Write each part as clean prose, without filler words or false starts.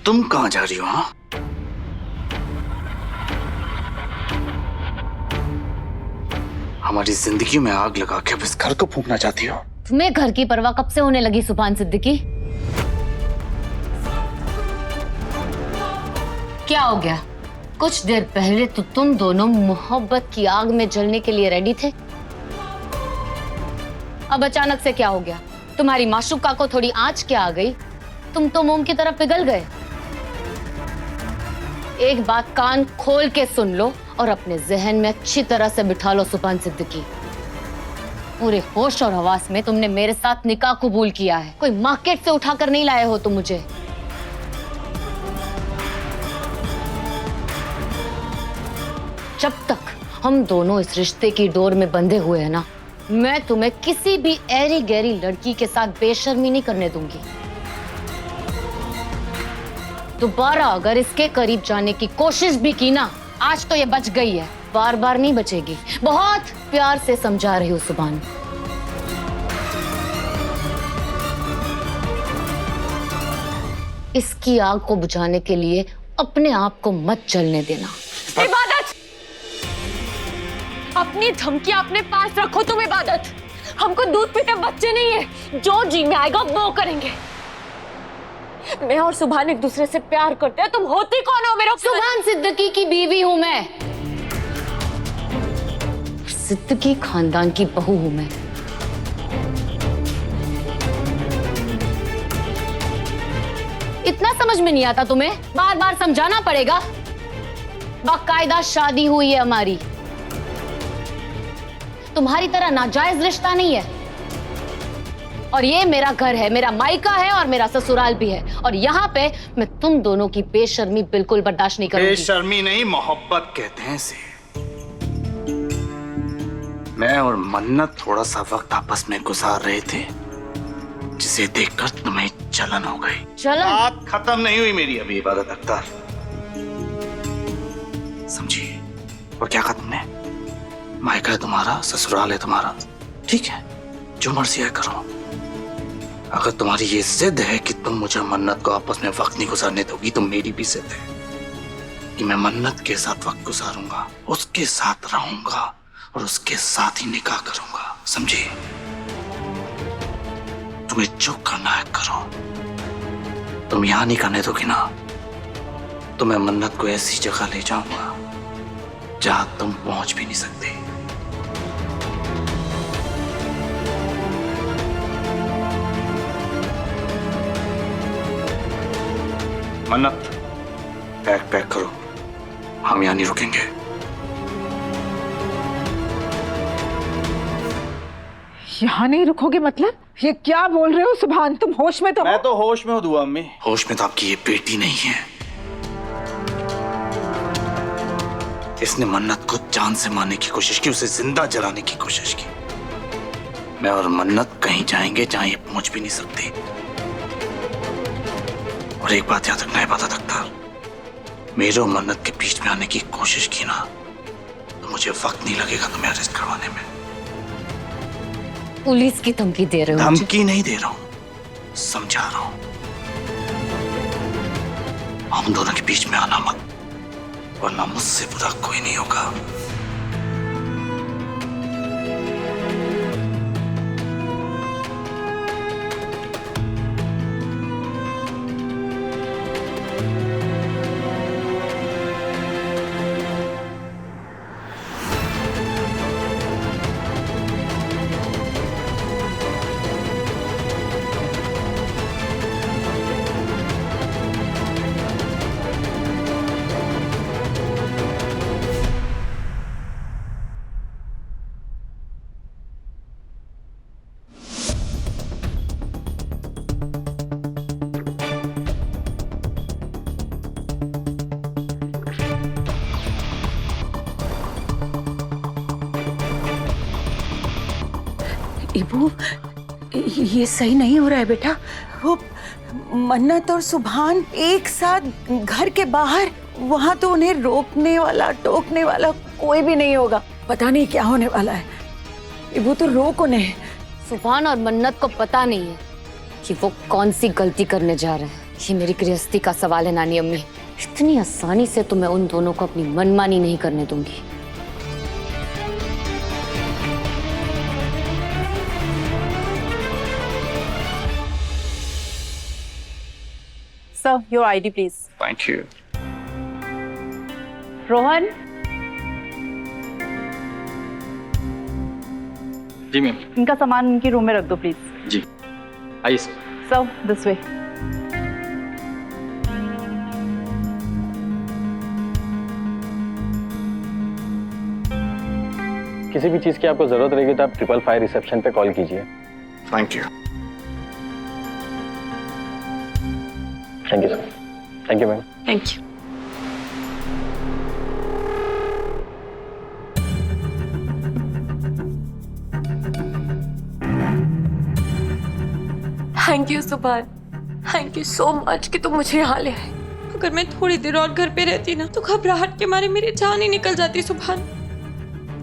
तुम कहां जा रही हो? हाँ, हमारी जिंदगी में आग लगा के अब इस घर को फूंकना चाहती हो? तुम्हें घर की परवाह कब से होने लगी सुभान सिद्दीकी? क्या हो गया? कुछ देर पहले तो तुम दोनों मोहब्बत की आग में जलने के लिए रेडी थे, अब अचानक से क्या हो गया? तुम्हारी माशूका को थोड़ी आंच क्या आ गई? तुम तो मोम की तरह पिघल गए। एक बात कान खोल के सुन लो और अपने जहन में अच्छी तरह से बिठा लो सुभान सिद्दीकी, पूरे होश और हवास में तुमने मेरे साथ निकाह कबूल किया है, कोई मार्केट से उठाकर नहीं लाए हो तुम मुझे। जब तक हम दोनों इस रिश्ते की डोर में बंधे हुए हैं ना, मैं तुम्हें किसी भी ऐरी गैरी लड़की के साथ बेशर्मी नहीं करने दूंगी। दोबारा अगर इसके करीब जाने की कोशिश भी की ना, आज तो ये बच गई है, बार बार नहीं बचेगी। बहुत प्यार से समझा रही हूँ सुभान। इसकी आग को बुझाने के लिए अपने आप को मत जलने देना। इबादत, अपनी धमकी अपने पास रखो। तुम इबादत, हमको दूध पीते बच्चे नहीं है, जो जी में आएगा वो करेंगे। मैं और सुभान एक दूसरे से प्यार करते हैं, तुम होती कौन हो मेरे? सुभान सिद्दीकी की बीवी हूं मैं, सिद्दीकी खानदान की बहू हूं मैं। इतना समझ में नहीं आता तुम्हें? बार बार समझाना पड़ेगा। बाकायदा शादी हुई है हमारी, तुम्हारी तरह नाजायज रिश्ता नहीं है। और ये मेरा घर है, मेरा मायका है और मेरा ससुराल भी है, और यहाँ पे मैं तुम दोनों की बेशर्मी बिल्कुल बर्दाश्त नहीं करूंगी। बेशर्मी नहीं, मोहब्बत कहते हैं इसे। मैं और मन्नत थोड़ा सा वक्त आपस में गुजार रहे थे, जिसे देखकर तुम्हें जलन हो गई। जलन? बात खत्म नहीं हुई मेरी अभी इबादत अख्तर, समझिए। और क्या कहा तुमने? मायका है तुम्हारा, ससुराल है तुम्हारा, ठीक है, जो मर्जी है करो। अगर तुम्हारी ये जिद है कि तुम मुझे मन्नत को आपस में वक्त नहीं गुजारने दोगी, तो मेरी भी जिद है कि मैं मन्नत के साथ वक्त गुजारूंगा, उसके साथ रहूंगा और उसके साथ ही निकाह करूंगा, समझी? तुम्हें जो करना है करो। तुम यहां नहीं करने दोगी ना, तो मैं मन्नत को ऐसी जगह ले जाऊंगा जहां तुम पहुंच भी नहीं सकते। मन्नत, पैक करो, हम यहां नहीं रुकेंगे। यहाँ नहीं रुकोगे मतलब? ये क्या बोल रहे हो सुभान? तुम होश में तो हो? मैं तो होश में हूँ दुआ अम्मी। होश में तो आपकी ये बेटी नहीं है। इसने मन्नत को जान से मारने की कोशिश की, उसे जिंदा जलाने की कोशिश की। मैं और मन्नत कहीं जाएंगे जहां ये पहुंच भी नहीं सकती। और एक बात याद रखना है इबादत अख्तर, मेरे और मन्नत के बीच में आने की कोशिश की ना, तो मुझे वक्त नहीं लगेगा तुम्हें अरेस्ट करवाने में। पुलिस की धमकी दे रहे हो? धमकी नहीं दे रहा हूं, समझा रहा हूं। हम दोनों के बीच में आना मत, वरना मुझसे बुरा कोई नहीं होगा। इबू, ये सही नहीं हो रहा है बेटा। वो मन्नत और सुभान एक साथ घर के बाहर, वहां तो उन्हें रोकने वाला टोकने वाला कोई भी नहीं होगा। पता नहीं क्या होने वाला है। इबू तो रोक उन्हें। सुभान और मन्नत को पता नहीं है कि वो कौन सी गलती करने जा रहे हैं। ये मेरी गृहस्थी का सवाल है नानी अम्मी। इतनी आसानी से तो मैं उन दोनों को अपनी मनमानी नहीं करने दूंगी। Sir, your ID please. Thank you. Rohan, जी मैम। इनका सामान इनकी रूम में रख दो प्लीज। जी आइए सर। Sir, this way. किसी भी चीज़ की आपको ज़रूरत रहेगी तो आप 555 रिसेप्शन पे कॉल कीजिए। Thank you. Thank you sir. Thank you ma'am. Thank you. Thank you सुभान, थैंक यू सो मच कि तुम मुझे यहाँ ले आए। अगर मैं थोड़ी देर और घर पे रहती ना तो घबराहट के मारे मेरी जान ही निकल जाती सुभान।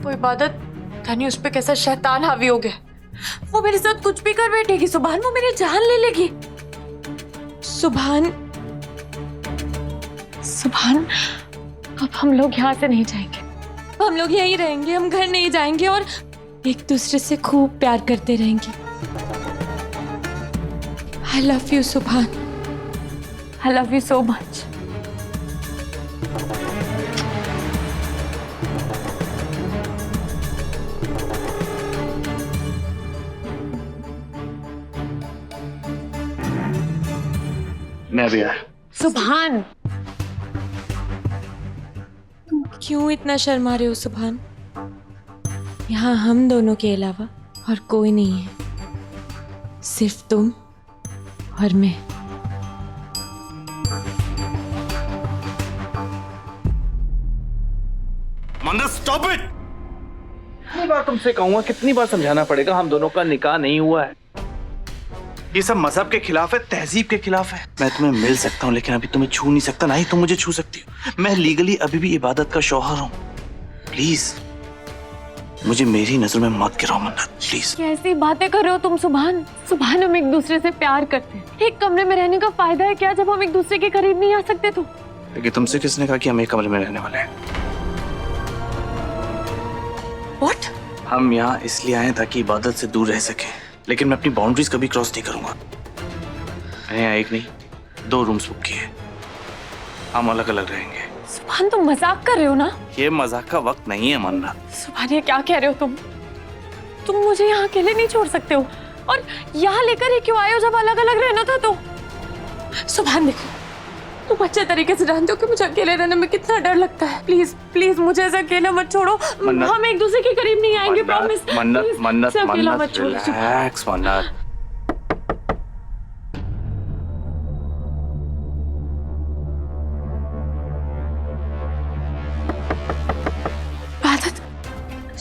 वो इबादत धनी उस पे कैसा शैतान हावी हो गया। वो मेरे साथ कुछ भी कर बैठेगी सुभान, वो मेरी जान ले लेगी। सुभान, सुभान, अब हम लोग यहाँ से नहीं जाएंगे। हम लोग यहीं रहेंगे, हम घर नहीं जाएंगे और एक दूसरे से खूब प्यार करते रहेंगे। I love you सुभान। I love you so much. मैं भी आया। सुभान, तुम क्यों इतना शर्मा रहे हो सुभान? यहाँ हम दोनों के अलावा और कोई नहीं है, सिर्फ तुम और मैं। मन्नत स्टॉप इट। कितनी बार तुमसे कहूंगा, कितनी बार समझाना पड़ेगा, हम दोनों का निकाह नहीं हुआ है। ये सब मजहब के खिलाफ है, तहजीब के खिलाफ है। मैं तुम्हें मिल सकता हूँ लेकिन अभी तुम्हें छू नहीं सकता, ना ही तुम मुझे छू सकती हो। मैं लीगली अभी भी इबादत का शौहर हूँ। प्लीज मुझे मेरी नजर में मत गिराओ मन्नत, प्लीज। कैसी बातें कर रहे हो तुम सुभान? सुभान, हम एक दूसरे से प्यार करते हैं। एक कमरे में रहने का फायदा है क्या जब हम एक दूसरे के करीब नहीं आ सकते? तो लेकिन तुमसे किसने कहा कि हम एक कमरे में रहने वाले हैं? What? हम यहाँ इसलिए आए ताकि इबादत से दूर रह सके, लेकिन मैं अपनी बाउंड्रीज कभी क्रॉस नहीं करूंगा। मैंने यहाँ एक नहीं 2 रूम्स बुक किए, हम अलग अलग रहेंगे। सुभान, तुम मजाक कर रहे हो ना? ये मजाक का वक्त नहीं है मन्नत। सुभान, ये क्या कह रहे हो तुम? तुम मुझे यहाँ अकेले नहीं छोड़ सकते हो। और यहाँ लेकर ही क्यों आए हो जब अलग अलग रहना था? तो सुभान देखो, तुम अच्छे तरीके से जानते हो कि मुझे अकेले रहने में कितना डर लगता है। प्लीज प्लीज मुझे ऐसे अकेला मत छोड़ो। हम एक दूसरे के करीब नहीं आएंगे, प्रॉमिस। मन्नत मन्नत अकेला मन्नत मत छोड़ो। रिलैक्स मन्नत।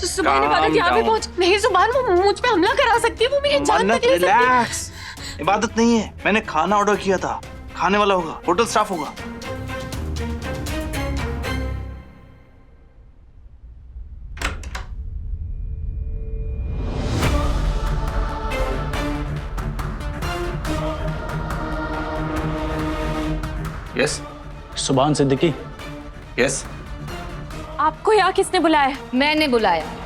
सुभान, इबादत यहाँ पे पहुंच। नहीं सुभान, वो मुझ पे हमला करा सकती है, वो मेरी जान तक ले सकती है। रिलैक्स, इबादत नहीं है। मैंने खाना ऑर्डर किया था, खाने वाला होगा, होटल स्टाफ होगा। यस सुभान सिद्दीकी। यस। आपको यहाँ किसने बुलाया? मैंने बुलाया।